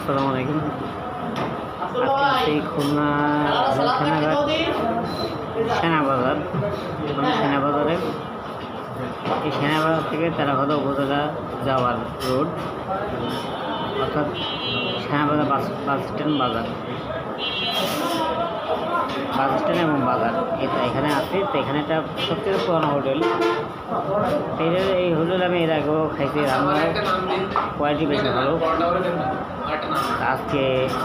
আসসালামু আলাইকুম। আজকে খুলনা সেনাবাজার সেনাবাজারে এই সেনাবাজার থেকে তেরাখদা উপজেলা যাওয়ার রোড, অর্থাৎ সেনাবাজার বাস স্ট্যান্ড এবং বাজার এটা এখানে আছে। তো এখানে একটা সবচেয়ে পুরোনো হোটেল। এই হোটেল আমি এর আগেও খাইছি, রান্নার কোয়ালিটি বেশি ভালো। আজকে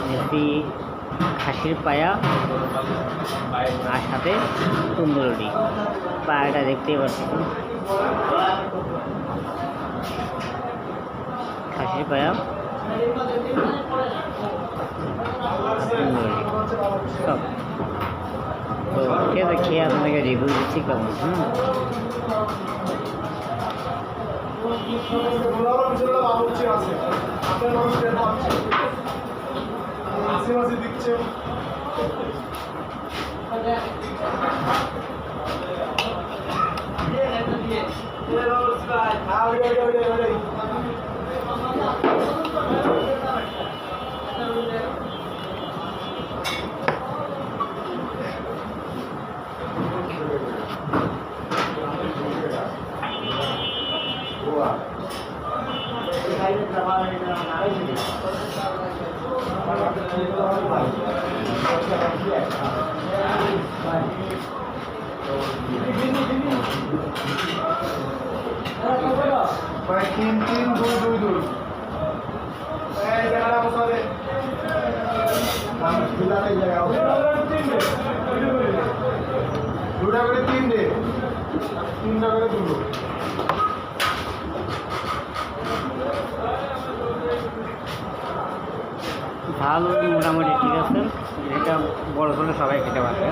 নিচ্ছি খাসির পায়া আর সাথে তন্দুরি। পায়াটা দেখতেই পাচ্ছি, খাসির পায়া তন্দুরি সব। তো ঠিক আছে, খেয়ে আপনাকে রিভিউ দিচ্ছি কেমন। তিন তিন দুই দুই দুই দুটা করে তিনটে তিনটা করে দুটো। ঝাল মোটামুটি ঠিক আছে, এটা বড় হলে সবাই খেতে পারবে।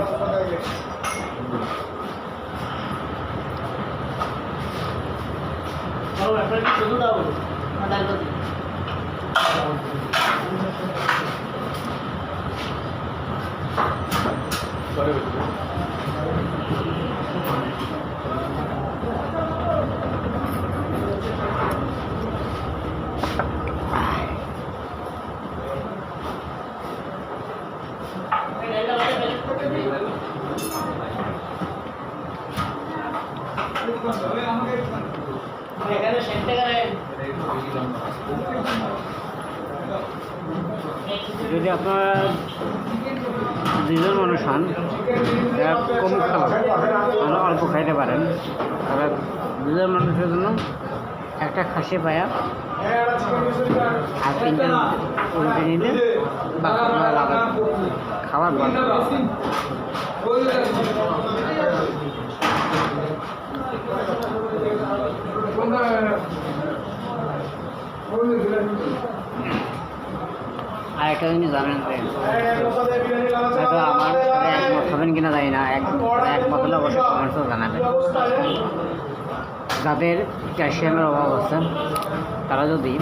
যদি আপনারা দুজন মানুষ হন, যারা কম খাবার অল্প খাইতে পারেন, তারা দুজন মানুষের জন্য একটা খাসি পায়া আর তিনজন উল্টে নিলে খাবার বন্ধ। আর একটা জিনিস জানেন, হয়তো আমার সাথে একমত হবেন কিনা জানি না, একমত হলে অবশ্যই কমেন্টসও জানাবেন। যাদের ক্যালসিয়ামের অভাব আছে, তারা যদি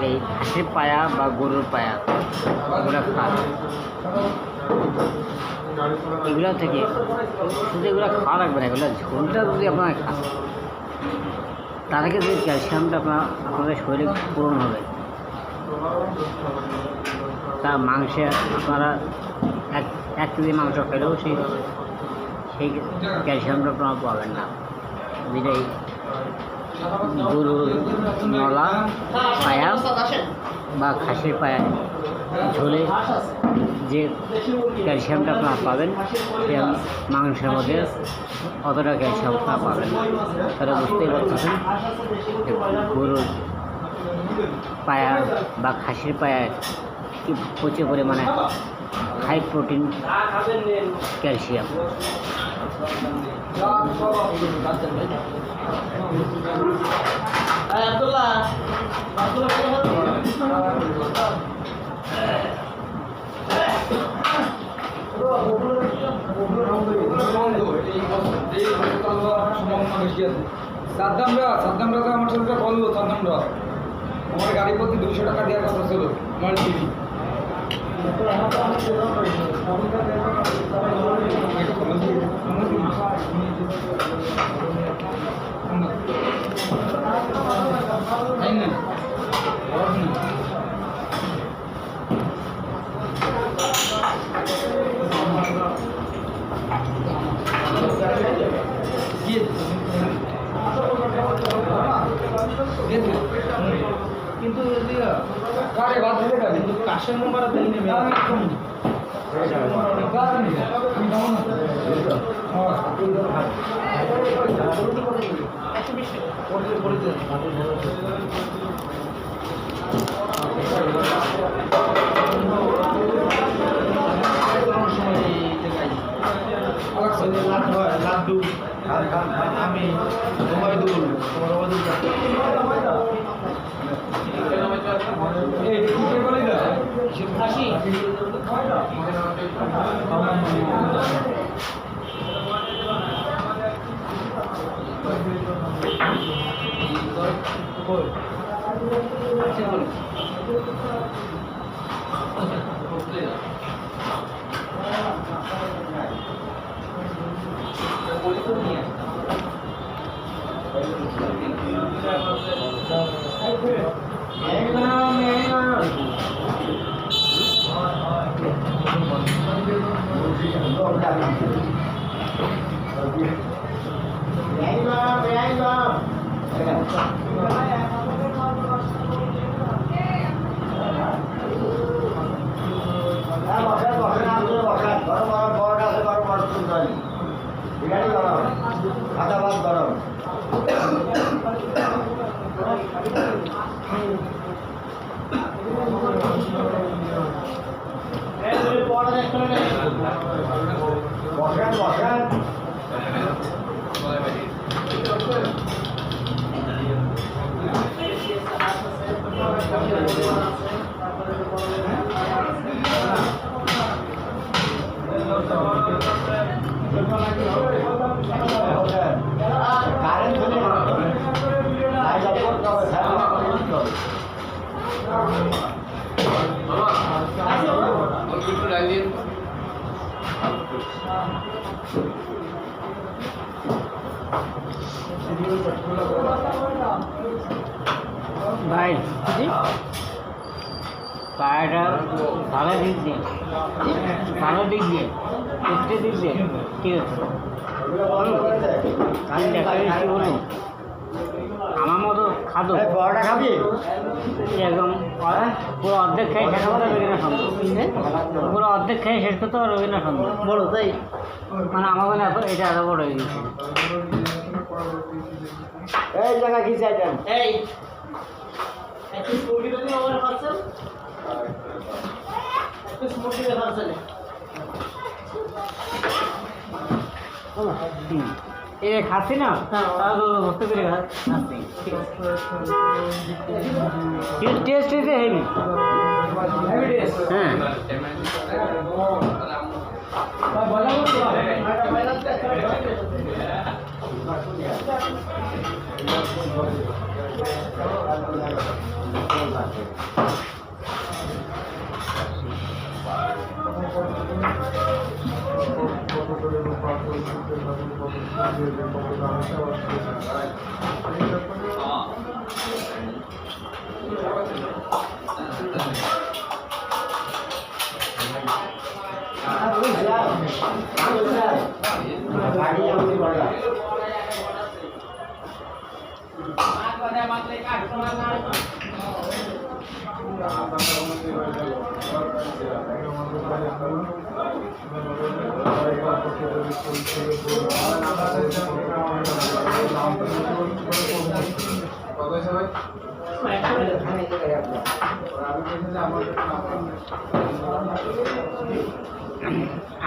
এই হাঁসের পায়া বা গরুর পায়া এগুলো খান, এগুলো থেকে শুধু এগুলো খাওয়া লাগবে না, এগুলো ঝোলটা যদি আপনারা খান, তাহলে কিন্তু ক্যালসিয়ামটা আপনাদের শরীরে পূরণ হবে। তা মাংসে আপনারা এক কেজি মাংস খেলেও সেই ক্যালসিয়ামটা আপনারা পাবেন না। যেটাই গরুর নলা পায়া বা খাসির পায়া ঝোলে যে ক্যালসিয়ামটা আপনারা পাবেন, সে মাংসের মধ্যে অতটা ক্যালসিয়াম আপনারা পাবেন না। তারা বুঝতেই পারতেছেন, গরুর পায়া বা খাসির পায়ায় কি প্রচুর পরিমাণে হাই প্রোটিন ক্যালসিয়াম। সাদ্দামরা আমার সাথে বললো, সাদ্দামরা আমার গাড়ি প্রতি 200 টাকা দেওয়ার কথা ছিল আমার টিভি। কিন্তু কারে বাদ দিলে কারে কিন্তু কাশের নাম্বার দেই নেবে লাড্ডু আমি ওবায়দুল তোমার ওবায়দুল এই কি বলে না হাসি ভাই পায়রাটা ভালো দিক দিয়ে ভালো দিক দিয়ে উঠতে দিক দিয়ে ঠিক আছে আমি দেখা কি বলুন আমার মতো খাদো বড়টা খাবি এরকম পুরো অর্ধেক খেয়ে শেষ করতে পারবে কিনা সম্ভব পুরো অর্ধেক খেয়ে শেষ করতে পারবে কিনা সম্ভব বলো তাই মানে আমার মনে এত এটা এত বড় হয়ে গেছে এই জায়গা কি চাইছেন এই একটু স্মুটি তো দিও আমার পার্সেল একটু স্মুটি এর পার্সেল এ খাচ্ছি না তাহলে বুঝতে পেরে খাচ্ছি টেস্ট হয়েছে হেভি হ্যাঁ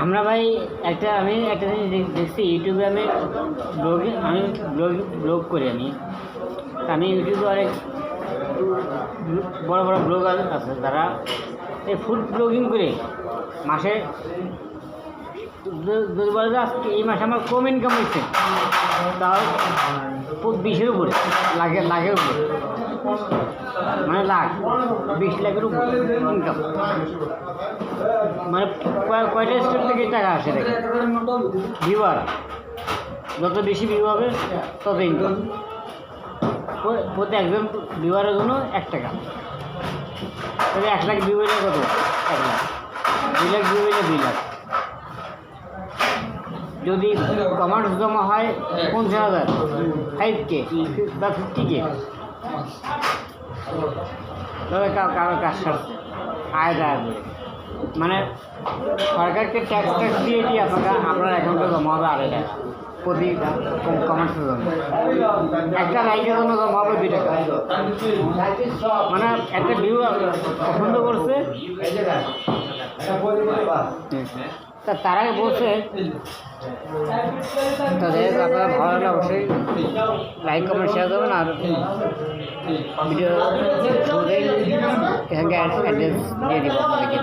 আমরা ভাই আমি একটা জিনিস দেখছি ইউটিউবে আমি ব্লগ করি আমি ইউটিউবে অনেক বড় বড় ব্লগার আছে যারা এই ফুড ব্লগিং করে মাসে যদি বলে যে আজকে এই মাসে আমার কম ইনকাম হচ্ছে তাও 20-এর উপরে লাখের উপরে মানে 20 লাখের উপরে ইনকাম মানে কয়টা স্টেট থেকে টাকা আসে দেখে ভিউয়ার যত বেশি ভিউ হবে তত ইনকাম প্রতি একজন ভিউয়ারের জন্য 1 টাকা তবে 1 লাখ ভিউ হইলে কত 1 লাখ 2 লাখ ভিউ হইলে 2 লাখ যদি কমার্স জমা হয় 50,000 5K বা 50K তবে কারো কাজ সারছে আয় দায় করে মানে সরকারকে ট্যাক্স দিয়ে দিয়ে আপনার অ্যাকাউন্টে জমা হবে 2.5 টাকা প্রতি কমার্সের জন্য, একটা লাইকের জন্য জমা হবে 2 টাকা। মানে একটা ভিউ পছন্দ করছে তা তারা বলছে তাদের আপনারা ভালো লাগলে অবশ্যই লাইক কমেন্ট শেয়ার করবেন আর ভিডিও শুরুতেই এখানকার অ্যাড্রেস দিয়ে দিব আপনাদেরকে।